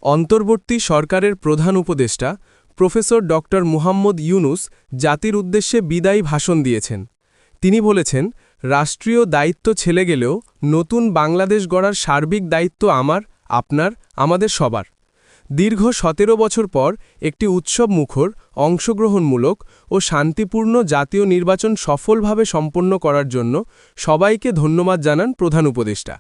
অন্তর্বর্তী সরকারের প্রধান উপদেষ্টা প্রফেসর ড. মুহাম্মদ ইউনুস জাতির উদ্দেশ্যে বিদায়ী ভাষণ দিয়েছেন। তিনি বলেছেন, রাষ্ট্রীয় দায়িত্ব ছেলে গেলেও নতুন বাংলাদেশ গড়ার সার্বিক দায়িত্ব আমার, আপনার, আমাদের সবার। দীর্ঘ ১৭ বছর পর একটি উৎসবমুখর, অংশগ্রহণমূলক ও শান্তিপূর্ণ জাতীয় নির্বাচন সফলভাবে সম্পন্ন করার জন্য সবাইকে ধন্যবাদ জানান প্রধান উপদেষ্টা।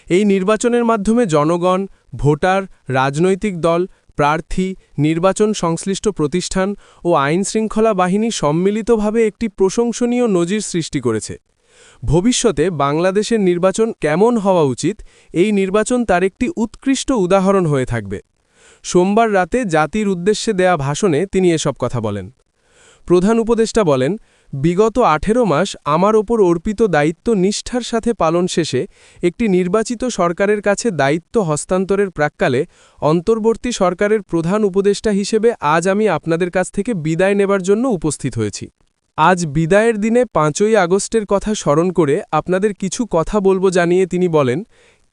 এই নির্বাচনের মাধ্যমে জনগণ, ভোটার, রাজনৈতিক দল, প্রার্থী, নির্বাচন সংশ্লিষ্ট প্রতিষ্ঠান ও আইনশৃঙ্খলা বাহিনী সম্মিলিতভাবে একটি প্রশংসনীয় নজির সৃষ্টি করেছে। ভবিষ্যতে বাংলাদেশের নির্বাচন কেমন হওয়া উচিত, এই নির্বাচন তার একটি উৎকৃষ্ট উদাহরণ হয়ে থাকবে। সোমবার রাতে জাতির উদ্দেশ্যে দেয়া ভাষণে তিনি এসব কথা বলেন। প্রধান উপদেষ্টা বলেন, বিগত ১৮ মাস আমার ওপর অর্পিত দায়িত্ব নিষ্ঠার সাথে পালন শেষে একটি নির্বাচিত সরকারের কাছে দায়িত্ব হস্তান্তরের প্রাক্কালে অন্তর্বর্তী সরকারের প্রধান উপদেষ্টা হিসেবে আজ আমি আপনাদের কাছ থেকে বিদায় নেবার জন্য উপস্থিত হয়েছি। আজ বিদায়ের দিনে ৫ই আগস্টের কথা স্মরণ করে আপনাদের কিছু কথা বলবো জানিয়ে তিনি বলেন,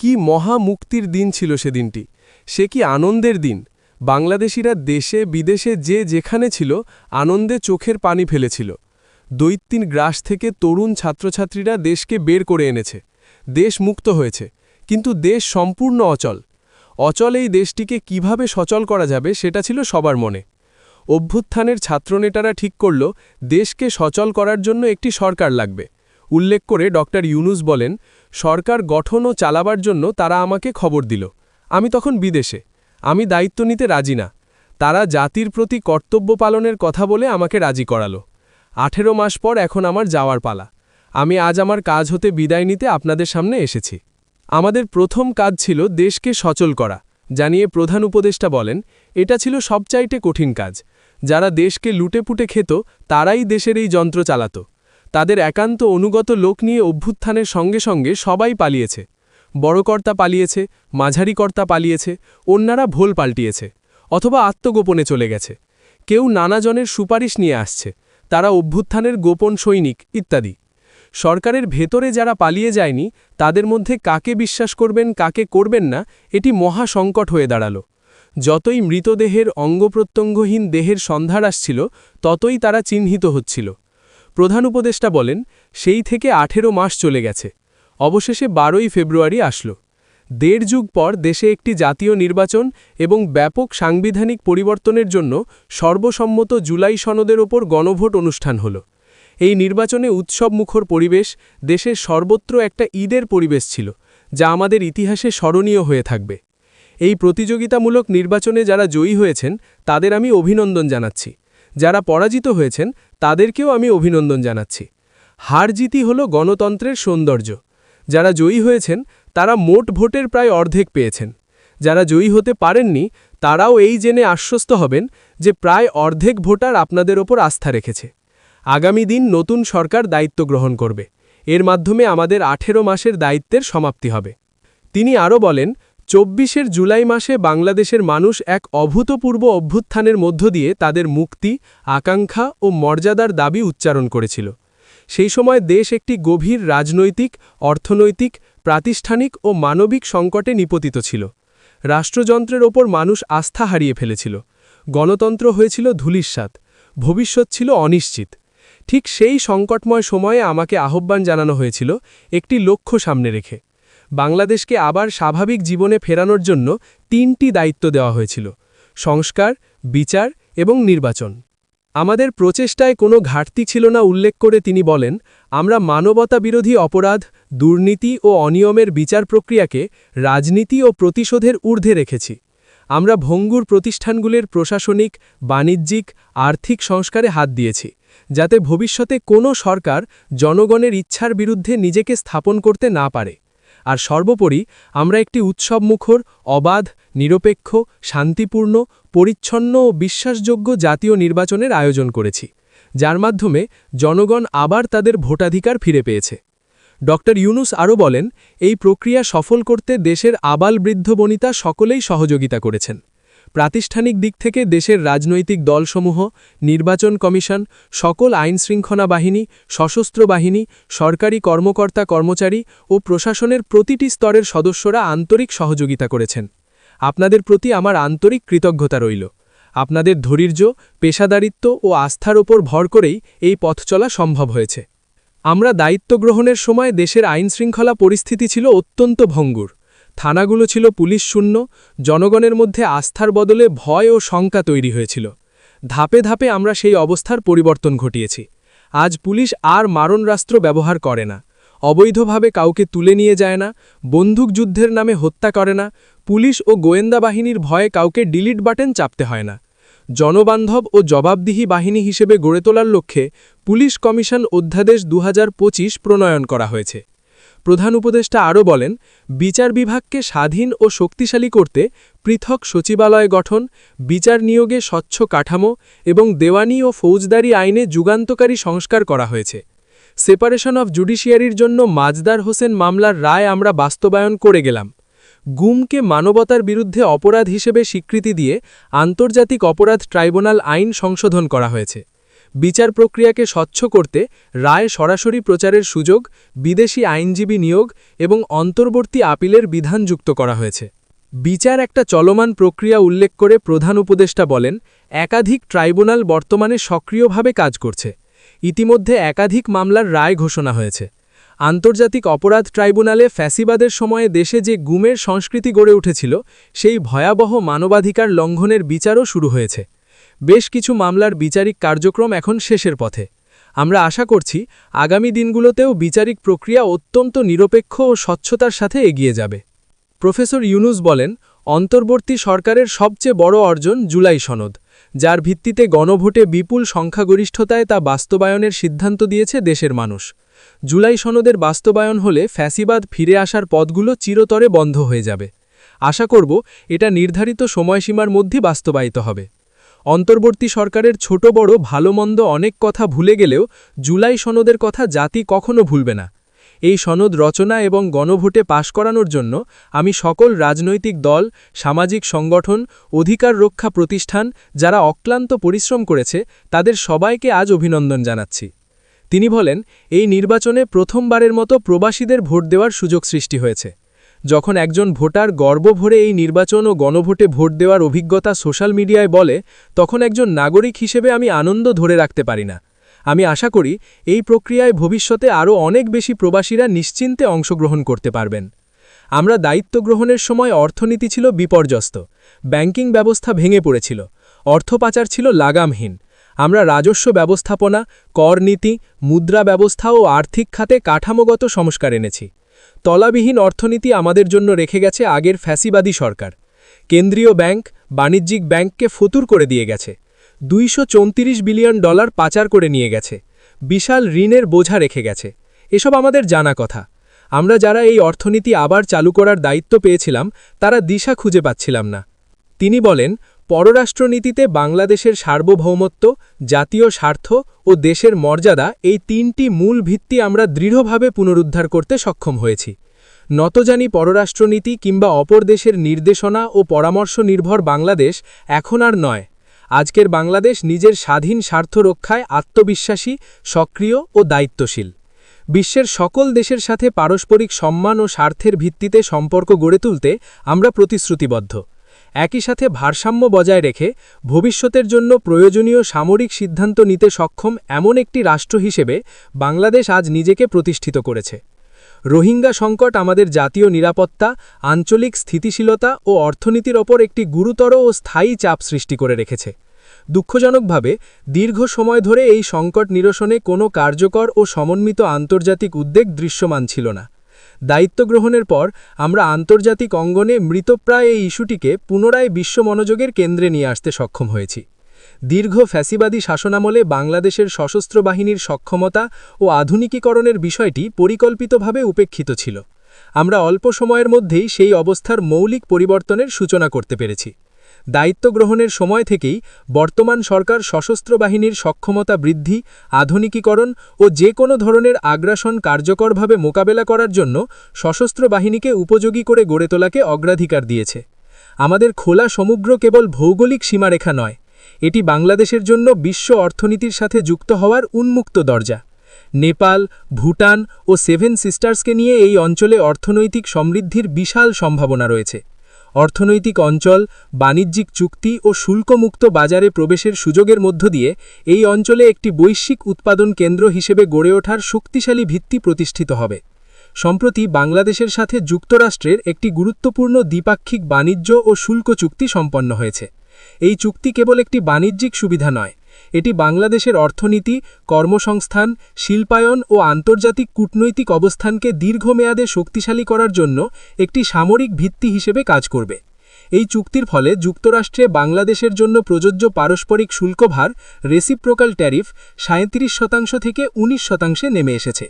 কি মহা মুক্তির দিন ছিল সেদিনটি, সে কি আনন্দের দিন। বাংলাদেশিরা দেশে বিদেশে যে যেখানে ছিল আনন্দে চোখের পানি ফেলেছিল। দৈত্যিন গ্রাস থেকে তরুণ ছাত্রছাত্রীরা দেশকে বের করে এনেছে। দেশ মুক্ত হয়েছে, কিন্তু দেশ সম্পূর্ণ অচল। অচল এই দেশটিকে কিভাবে সচল করা যাবে সেটা ছিল সবার মনে। অভ্যুত্থানের ছাত্রনেতারা ঠিক করল, দেশকে সচল করার জন্য একটি সরকার লাগবে। উল্লেখ করে ড. ইউনুস বলেন, সরকার গঠন ও চালাবার জন্য তারা আমাকে খবর দিল। আমি তখন বিদেশে। আমি দায়িত্ব নিতে রাজি না। তারা জাতির প্রতি কর্তব্য পালনের কথা বলে আমাকে রাজি করালো। ১৮ মাস পর এখন আমার যাওয়ার পালা। আমি আজ আমার কাজ হতে বিদায় নিতে আপনাদের সামনে এসেছি। আমাদের প্রথম কাজ ছিল দেশকে সচল করা, জানিয়ে প্রধান উপদেষ্টা বলেন, এটা ছিল সবচাইতে কঠিন কাজ। যারা দেশকে লুটেপুটে খেত তারাই দেশের এই যন্ত্র চালাত। তাদের একান্ত অনুগত লোক নিয়ে অভ্যুত্থানের সঙ্গে সঙ্গে সবাই পালিয়েছে। বড় কর্তা পালিয়েছে, মাঝারি কর্তা পালিয়েছে, অন্যরা ভোল পাল্টিয়েছে, অথবা আত্মগোপনে চলে গেছে। কেউ নানাজনের সুপারিশ নিয়ে আসছে, তারা অভ্যুত্থানের গোপন সৈনিক ইত্যাদি। সরকারের ভেতরে যারা পালিয়ে যায়নি তাদের মধ্যে কাকে বিশ্বাস করবেন কাকে করবেন না, এটি মহা সংকট হয়ে দাঁড়ালো। যতই মৃতদেহের অঙ্গপ্রত্যঙ্গহীন দেহের সন্ধান আসছিল ততই তারা চিহ্নিত হচ্ছিল। প্রধান উপদেষ্টা বলেন, সেই থেকে ১৮ মাস চলে গেছে। অবশেষে ১২ই ফেব্রুয়ারি আসলো। ১.৫ যুগ পর দেশে একটি জাতীয় নির্বাচন এবং ব্যাপক সাংবিধানিক পরিবর্তনের জন্য সর্বসম্মত জুলাই সনদের ওপর গণভোট অনুষ্ঠান হল। এই নির্বাচনে উৎসবমুখর পরিবেশ, দেশের সর্বত্র একটা ঈদের পরিবেশ ছিল, যা আমাদের ইতিহাসে স্মরণীয় হয়ে থাকবে। এই প্রতিযোগিতামূলক নির্বাচনে যারা জয়ী হয়েছেন তাদের আমি অভিনন্দন জানাচ্ছি। যারা পরাজিত হয়েছেন তাদেরকেও আমি অভিনন্দন জানাচ্ছি। হার জিতই হল গণতন্ত্রের সৌন্দর্য। যারা জয়ী হয়েছেন তারা মোট ভোটের প্রায় অর্ধেক পেয়েছেন। যারা জয়ী হতে পারেননি তারাও এই জেনে আশ্বস্ত হবেন যে প্রায় অর্ধেক ভোটার আপনাদের ওপর আস্থা রেখেছে। আগামী দিন নতুন সরকার দায়িত্ব গ্রহণ করবে। এর মাধ্যমে আমাদের ১৮ মাসের দায়িত্বের সমাপ্তি হবে। তিনি আরও বলেন, ২৪ জুলাই মাসে বাংলাদেশের মানুষ এক অভূতপূর্ব অভ্যুত্থানের মধ্য দিয়ে তাদের মুক্তি, আকাঙ্ক্ষা ও মর্যাদার দাবি উচ্চারণ করেছিল। সেই সময় দেশ একটি গভীর রাজনৈতিক, অর্থনৈতিক, প্রাতিষ্ঠানিক ও মানবিক সংকটে নিপতিত ছিল। রাষ্ট্রযন্ত্রের ওপর মানুষ আস্থা হারিয়ে ফেলেছিল। গণতন্ত্র হয়েছিল ধূলিসাৎ। ভবিষ্যৎ ছিল অনিশ্চিত। ঠিক সেই সংকটময় সময়ে আমাকে আহ্বান জানানো হয়েছিল একটি লক্ষ্য সামনে রেখে। বাংলাদেশকে আবার স্বাভাবিক জীবনে ফেরানোর জন্য ৩টি দায়িত্ব দেওয়া হয়েছিল: সংস্কার, বিচার এবং নির্বাচন। আমাদের প্রচেষ্টায় কোনো ঘাটতি ছিল না উল্লেখ করে তিনি বলেন, আমরা মানবতা বিরোধী অপরাধ, দুর্নীতি ও অনিয়মের বিচার প্রক্রিয়াকে রাজনীতি ও প্রতিশোধের ঊর্ধ্বে রেখেছি। আমরা ভঙ্গুর প্রতিষ্ঠানগুলির প্রশাসনিক, বাণিজ্যিক, আর্থিক সংস্কারে হাত দিয়েছি, যাতে ভবিষ্যতে কোনো সরকার জনগণের ইচ্ছার বিরুদ্ধে নিজেকে স্থাপন করতে না পারে। আর সর্বোপরি আমরা একটি উৎসবমুখর, অবাধ, নিরপেক্ষ, শান্তিপূর্ণ, পরিচ্ছন্ন ও বিশ্বাসযোগ্য জাতীয় নির্বাচনের আয়োজন করেছি, যার মাধ্যমে জনগণ আবার তাদের ভোটাধিকার ফিরে পেয়েছে। ড. ইউনুস আরও বলেন, এই প্রক্রিয়া সফল করতে দেশের আবাল-বৃদ্ধ-বনিতা সকলেই সহযোগিতা করেছেন। প্রাতিষ্ঠানিক দিক থেকে দেশের রাজনৈতিক দলসমূহ, নির্বাচন কমিশন, সকল আইনশৃঙ্খলা বাহিনী, সশস্ত্র বাহিনী, সরকারি কর্মকর্তা কর্মচারী ও প্রশাসনের প্রতিটি স্তরের সদস্যরা আন্তরিক সহযোগিতা করেছেন। আপনাদের প্রতি আমার আন্তরিক কৃতজ্ঞতা রইল। আপনাদের ধৈর্য, পেশাদারিত্ব ও আস্থার ওপর ভর করেই এই পথ চলা সম্ভব হয়েছে। আমরা দায়িত্ব গ্রহণের সময় দেশের আইনশৃঙ্খলা পরিস্থিতি ছিল অত্যন্ত ভঙ্গুর। থানাগুলো ছিল পুলিশ শূন্য, জনগণের মধ্যে আস্থার বদলে ভয় ও শঙ্কা তৈরি হয়েছিল। ধাপে ধাপে আমরা সেই অবস্থার পরিবর্তন ঘটিয়েছি। আজ পুলিশ আর মারণাস্ত্র ব্যবহার করে না, অবৈধভাবে কাউকে তুলে নিয়ে যায় না, বন্দুকযুদ্ধের নামে হত্যা করে না, পুলিশ ও গোয়েন্দা বাহিনীর ভয়ে কাউকে ডিলিট বাটন চাপতে হয় না। জনবান্ধব ও জবাবদিহি বাহিনী হিসেবে গড়ে তোলার লক্ষ্যে পুলিশ কমিশন অধ্যাদেশ ২০২৫ প্রণয়ন করা হয়েছে। প্রধান উপদেষ্টা আরও বলেন, বিচার বিভাগকে স্বাধীন ও শক্তিশালী করতে পৃথক সচিবালয় গঠন, বিচার নিয়োগে স্বচ্ছ কাঠামো এবং দেওয়ানি ও ফৌজদারি আইনে যুগান্তকারী সংস্কার করা হয়েছে। সেপারেশন অফ জুডিশিয়ারির জন্য মাজদার হোসেন মামলার রায় আমরা বাস্তবায়ন করে গেলাম। গুমকে মানবতার বিরুদ্ধে অপরাধ হিসেবে স্বীকৃতি দিয়ে আন্তর্জাতিক অপরাধ ট্রাইব্যুনাল আইন সংশোধন করা হয়েছে। বিচার প্রক্রিয়াকে স্বচ্ছ করতে রায় সরাসরি প্রচারের সুযোগ, বিদেশি আইনজীবী নিয়োগ এবং অন্তর্বর্তী আপিলের বিধান যুক্ত করা হয়েছে। বিচার একটা চলমান প্রক্রিয়া উল্লেখ করে প্রধান উপদেষ্টা বলেন, একাধিক ট্রাইব্যুনাল বর্তমানে সক্রিয়ভাবে কাজ করছে। ইতিমধ্যে একাধিক মামলার রায় ঘোষণা হয়েছে। আন্তর্জাতিক অপরাধ ট্রাইব্যুনালে ফ্যাসিবাদের সময়ে দেশে যে গুমের সংস্কৃতি গড়ে উঠেছিল, সেই ভয়াবহ মানবাধিকার লঙ্ঘনের বিচারও শুরু হয়েছে। বেশ কিছু মামলার বিচারিক কার্যক্রম এখন শেষের পথে। আমরা আশা করছি আগামী দিনগুলোতেও বিচারিক প্রক্রিয়া অত্যন্ত নিরপেক্ষ ও স্বচ্ছতার সাথে এগিয়ে যাবে। প্রফেসর ইউনুস বলেন, অন্তর্বর্তী সরকারের সবচেয়ে বড় অর্জন জুলাই সনদ, যার ভিত্তিতে গণভোটে বিপুল সংখ্যাগরিষ্ঠতায় তা বাস্তবায়নের সিদ্ধান্ত দিয়েছে দেশের মানুষ। জুলাই সনদের বাস্তবায়ন হলে ফ্যাসিবাদ ফিরে আসার পথগুলো চিরতরে বন্ধ হয়ে যাবে। আশা করব এটা নির্ধারিত সময়সীমার মধ্যে বাস্তবায়িত হবে। অন্তর্বর্তী সরকারের ছোট বড় ভালোমন্দ অনেক কথা ভুলে গেলেও জুলাই সনদের কথা জাতি কখনো ভুলবে না। এই সনদ রচনা এবং গণভোটে পাশ করানোর জন্য আমি সকল রাজনৈতিক দল, সামাজিক সংগঠন, অধিকার রক্ষা প্রতিষ্ঠান যারা অক্লান্ত পরিশ্রম করেছে তাদের সবাইকে আজ অভিনন্দন জানাচ্ছি। তিনি বলেন, এই নির্বাচনে প্রথমবারের মতো প্রবাসীদের ভোট দেওয়ার সুযোগ সৃষ্টি হয়েছে। যখন একজন ভোটার গর্ব ভরে এই নির্বাচন ও গণভোটে ভোট দেওয়ার অভিজ্ঞতা সোশ্যাল মিডিয়ায় বলে, তখন একজন নাগরিক হিসেবে আমি আনন্দ ধরে রাখতে পারি না। আমি আশা করি এই প্রক্রিয়ায় ভবিষ্যতে আরও অনেক বেশি প্রবাসীরা নিশ্চিন্তে অংশগ্রহণ করতে পারবেন। আমরা দায়িত্ব গ্রহণের সময় অর্থনীতি ছিল বিপর্যস্ত, ব্যাংকিং ব্যবস্থা ভেঙে পড়েছিল, অর্থ পাচার ছিল লাগামহীন। আমরা রাজস্ব ব্যবস্থাপনা, কর নীতি, মুদ্রা ব্যবস্থা ও আর্থিক খাতে কাঠামোগত সংস্কার এনেছি। তলাবিহীন অর্থনীতি আমাদের জন্য রেখে গেছে আগের ফ্যাসিবাদী সরকার। কেন্দ্রীয় ব্যাংক, বাণিজ্যিক ব্যাংককে ফতুর করে দিয়ে গেছে। $234 বিলিয়ন পাচার করে নিয়ে গেছে। বিশাল ঋণের বোঝা রেখে গেছে। এসব আমাদের জানা কথা। আমরা যারা এই অর্থনীতি আবার চালু করার দায়িত্ব পেয়েছিলাম, তারা দিশা খুঁজে পাচ্ছিলাম না। তিনি বলেন, পররাষ্ট্রনীতিতে বাংলাদেশের সার্বভৌমত্ব, জাতীয় স্বার্থ ও দেশের মর্যাদা, এই তিনটি মূল ভিত্তি আমরা দৃঢ়ভাবে পুনরুদ্ধার করতে সক্ষম হয়েছি। নতজানি পররাষ্ট্রনীতি কিংবা অপর দেশের নির্দেশনা ও পরামর্শ নির্ভর বাংলাদেশ এখন আর নয়। আজকের বাংলাদেশ নিজের স্বাধীন স্বার্থ রক্ষায় আত্মবিশ্বাসী, সক্রিয় ও দায়িত্বশীল। বিশ্বের সকল দেশের সাথে পারস্পরিক সম্মান ও স্বার্থের ভিত্তিতে সম্পর্ক গড়ে তুলতে আমরা প্রতিশ্রুতিবদ্ধ। একই সাথে ভারসাম্য বজায় রেখে ভবিষ্যতের জন্য প্রয়োজনীয় সামরিক সিদ্ধান্ত নিতে সক্ষম এমন একটি রাষ্ট্র হিসেবে বাংলাদেশ আজ নিজেকে প্রতিষ্ঠিত করেছে। রোহিঙ্গা সংকট আমাদের জাতীয় নিরাপত্তা, আঞ্চলিক স্থিতিশীলতা ও অর্থনীতির ওপর একটি গুরুতর ও স্থায়ী চাপ সৃষ্টি করে রেখেছে। দুঃখজনকভাবে দীর্ঘ সময় ধরে এই সংকট নিরসনে কোনো কার্যকর ও সমন্বিত আন্তর্জাতিক উদ্যোগ দৃশ্যমান ছিল না। দায়িত্ব গ্রহণের পর আমরা আন্তর্জাতিক অঙ্গনে মৃতপ্রায় এই ইস্যুটিকে পুনরায় বিশ্ব মনোযোগের কেন্দ্রে নিয়ে আসতে সক্ষম হয়েছি। দীর্ঘ ফ্যাসিবাদী শাসনামলে বাংলাদেশের সশস্ত্র বাহিনীর সক্ষমতা ও আধুনিকীকরণের বিষয়টি পরিকল্পিতভাবে উপেক্ষিত ছিল। আমরা অল্প সময়ের মধ্যেই সেই অবস্থার মৌলিক পরিবর্তনের সূচনা করতে পেরেছি। দায়িত্ব গ্রহণের সময় থেকেই বর্তমান সরকার সশস্ত্র বাহিনীর সক্ষমতা বৃদ্ধি, আধুনিকীকরণ ও যে কোনো ধরনের আগ্রাসন কার্যকরভাবে মোকাবেলা করার জন্য সশস্ত্র বাহিনীকে উপযোগী করে গড়ে তোলাকে অগ্রাধিকার দিয়েছে। আমাদের খোলা সমুদ্র কেবল ভৌগোলিক সীমারেখা নয়, এটি বাংলাদেশের জন্য বিশ্ব অর্থনীতির সাথে যুক্ত হওয়ার উন্মুক্ত দরজা। নেপাল, ভুটান ও সেভেন সিস্টার্সকে নিয়ে এই অঞ্চলে অর্থনৈতিক সমৃদ্ধির বিশাল সম্ভাবনা রয়েছে। অর্থনৈতিক অঞ্চল, বাণিজ্যিক চুক্তি ও শুল্কমুক্ত বাজারে প্রবেশের সুযোগের মধ্য দিয়ে এই অঞ্চলে একটি বৈশ্বিক উৎপাদন কেন্দ্র হিসেবে গড়ে ওঠার শক্তিশালী ভিত্তি প্রতিষ্ঠিত হবে। সম্প্রতি বাংলাদেশের সাথে যুক্তরাষ্ট্রের একটি গুরুত্বপূর্ণ দ্বিপাক্ষিক বাণিজ্য ও শুল্ক চুক্তি সম্পন্ন হয়েছে। এই চুক্তি কেবল একটি বাণিজ্যিক সুবিধা নয়, এটি বাংলাদেশের অর্থনীতি, কর্মসংস্থান, শিল্পায়ন ও আন্তর্জাতিক কূটনৈতিক অবস্থানকে দীর্ঘমেয়াদে শক্তিশালী করার জন্য একটি সামরিক ভিত্তি হিসেবে কাজ করবে। এই চুক্তির ফলে যুক্তরাষ্ট্রে বাংলাদেশের জন্য প্রযোজ্য পারস্পরিক শুল্কভার রেসিপ্রোকাল ট্যারিফ 37% থেকে 19%-এ নেমে এসেছে।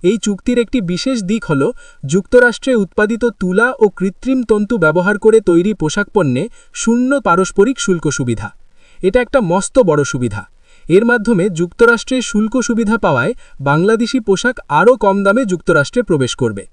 এই চুক্তির একটি বিশেষ দিক হল যুক্তরাষ্ট্রে উৎপাদিত তুলা ও কৃত্রিম তন্তু ব্যবহার করে তৈরি পোশাক পণ্যে শূন্য পারস্পরিক শুল্ক সুবিধা। এটা একটা মস্ত বড় সুবিধা। এর মাধ্যমে যুক্তরাষ্ট্রে শুল্ক সুবিধা পাওয়ায় বাংলাদেশি পোশাক আরও কম দামে যুক্তরাষ্ট্রে প্রবেশ করবে।